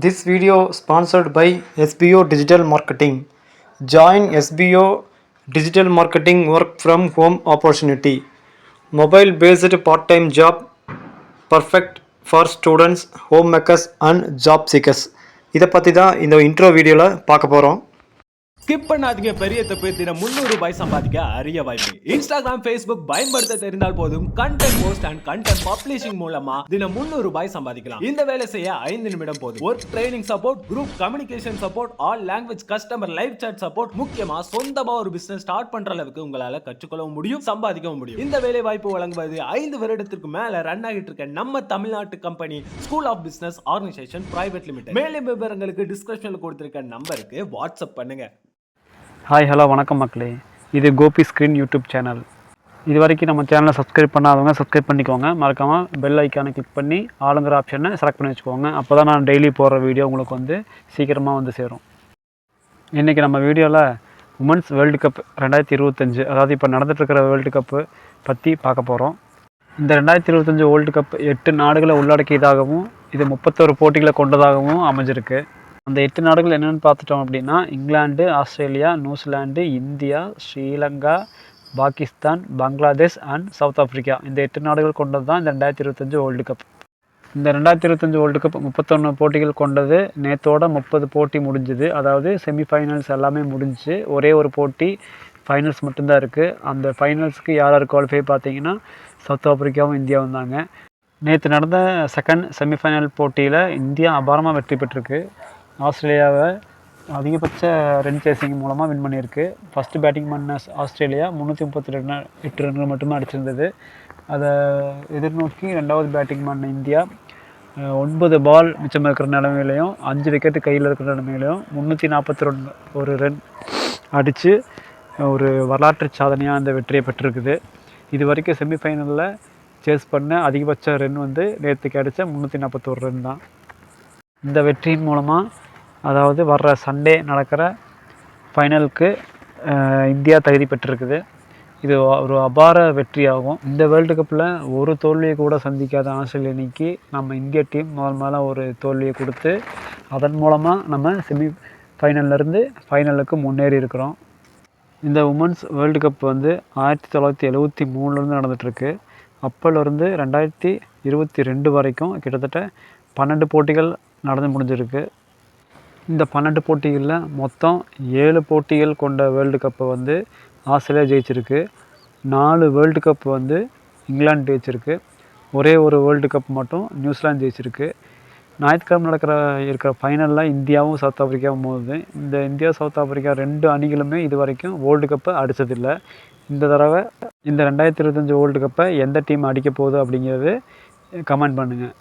This video sponsored by SBO Digital Marketing. Join SBO Digital Marketing work from home opportunity. Mobile based part-time job perfect for students, homemakers and job seekers. இதை பற்றி தான் இந்த intro வீடியோவில் பார்க்க போகிறோம். Skip பண்ணாதீங்க, பெரிய தப்பு. தினம் ₹300 சம்பாதிக்க அரிய வாய்ப்பு. இன்ஸ்டாகிராம், ஃபேஸ்புக் பயன்படுத்த தெரிந்தால் போதும். Content post and content publishing மூலமா தினம் ₹300 சம்பாதிக்கலாம். இந்த வேலை செய்ய 5 நிமிடம் போதும். Work training support, group communication support, all language customer live chat support, முக்கியமா சொந்தமா ஒரு பிசினஸ் ஸ்டார்ட் பண்ற அளவுக்கு உங்களால கற்றுக்கொள்ளவும் முடியும், சம்பாதிக்கவும் முடியும். இந்த வேலை வாய்ப்பு வழங்குவது 5 வருடத்திற்கு மேல ரன் ஆகிட்டு இருக்க நம்ம தமிழ்நாட்டு company school of business organisation private limited. மேலும் விவரங்களுக்கு டிஸ்கிரிப்ஷன்ல கொடுத்திருக்க நம்பருக்கு வாட்ஸ்அப் பண்ணுங்க. ஹாய் ஹலோ வணக்கம் மக்களே, இது கோபி ஸ்க்ரீன் யூடியூப் சேனல். இது வரைக்கும் நம்ம சேனலை சப்ஸ்கிரைப் பண்ணாதவங்க சப்ஸ்கிரைப் பண்ணிக்கோங்க. மறக்காமல் பெல் ஐக்கானை கிளிக் பண்ணி ஆளுங்கிற ஆப்ஷனை செலக்ட் பண்ணி வச்சுக்கோங்க. அப்போ தான் நான் டெய்லி போடுற வீடியோ உங்களுக்கு சீக்கிரமாக சேரும். இன்றைக்கி நம்ம வீடியோவில் உமன்ஸ் வேர்ல்டு கப் 2025, அதாவது இப்போ நடந்துகிட்ருக்கிற வேர்ல்டு கப்பு பற்றி பார்க்க போகிறோம். இந்த 2025 வேர்ல்டு கப் 8 நாடுகளை உள்ளடக்கியதாகவும் இது 31 போட்டிகளை கொண்டதாகவும் அமைஞ்சிருக்கு. அந்த 8 நாடுகள் என்னென்னு பார்த்துட்டோம் அப்படின்னா, England, Australia, New Zealand, India, Sri Lanka, Pakistan, Bangladesh and south Africa. இந்த 8 நாடுகள் கொண்டது தான் இந்த 2025 வேர்ல்டு கப். இந்த 2025 வேர்ல்டு கப் 31 போட்டிகள் கொண்டது. நேற்றோட 30 போட்டி முடிஞ்சுது. அதாவது செமிஃபைனல்ஸ் எல்லாமே முடிஞ்சு, ஒரே ஒரு போட்டி ஃபைனல்ஸ் மட்டும்தான் இருக்குது. அந்த ஃபைனல்ஸுக்கு யார் குவாலிஃபை பார்த்தீங்கன்னா சவுத் ஆஃப்ரிக்காவும் இந்தியாவும் தாங்க. நேற்று நடந்த செகண்ட் செமிஃபைனல் போட்டியில் இந்தியா அபாரமாக வெற்றி பெற்றிருக்கு. ஆஸ்திரேலியாவை அதிகபட்ச ரன் சேசிங் மூலமாக வின் பண்ணியிருக்கு. ஃபஸ்ட்டு பேட்டிங் பண்ண ஆஸ்திரேலியா 338 ரன்கள் மட்டுமே அடிச்சிருந்தது. அதை எதிர்நோக்கி ரெண்டாவது பேட்டிங் பண்ண இந்தியா 9 பால் மிச்சம் இருக்கிற நிலைமையிலையும் 5 விக்கெட்டு கையில் இருக்கிற நிலைமையிலையும் 341 ரன் அடித்து ஒரு வரலாற்று சாதனையாக அந்த வெற்றியை பெற்றிருக்குது. இது வரைக்கும் செமிஃபைனலில் சேஸ் பண்ண அதிகபட்ச ரன் நேற்றுக்கு அடித்த 341 ரன் தான். இந்த வெற்றியின் மூலமாக, அதாவது வர்ற சண்டே நடக்கிற ஃபைனலுக்கு இந்தியா தகுதி பெற்றிருக்குது. இது ஒரு அபார வெற்றியாகும். இந்த வேர்ல்டு கப்பில் ஒரு தோல்வியை கூட சந்திக்காத ஆஸ்திரேலிய அணிக்கு நம்ம இந்திய டீம் முதல்ல ஒரு தோல்வியை கொடுத்து அதன் மூலமாக நம்ம செமி ஃபைனல்லேருந்து ஃபைனலுக்கு முன்னேறி இருக்கிறோம். இந்த உமன்ஸ் வேர்ல்டு கப் 1973 நடந்துகிட்ருக்கு. அப்போலேருந்து 2022 வரைக்கும் கிட்டத்தட்ட 12 போட்டிகள் நடந்து முடிஞ்சிருக்கு. இந்த 12 போட்டிகளில் மொத்தம் 7 போட்டிகள் கொண்ட வேர்ல்டு கப்பை ஆஸ்திரேலியா ஜெயிச்சிருக்கு. 4 வேர்ல்டு கப் இங்கிலாந்து ஜெயிச்சிருக்கு. ஒரே ஒரு வேர்ல்டு கப் மட்டும் நியூசிலாந்து ஜெயிச்சிருக்கு. ஞாயிற்றுக்கிழமை இருக்கிற ஃபைனலில் இந்தியாவும் சவுத் ஆஃப்ரிக்காவும் மோதுது. இந்த இந்தியா சவுத் ஆஃப்ரிக்கா 2 அணிகளுமே இது வரைக்கும் வேர்ல்டு கப்பை அடித்ததில்லை. இந்த தடவை இந்த 2025 வேர்ல்டு கப்பை எந்த டீம் அடிக்க போகுது அப்படிங்கிறது கமெண்ட் பண்ணுங்கள்.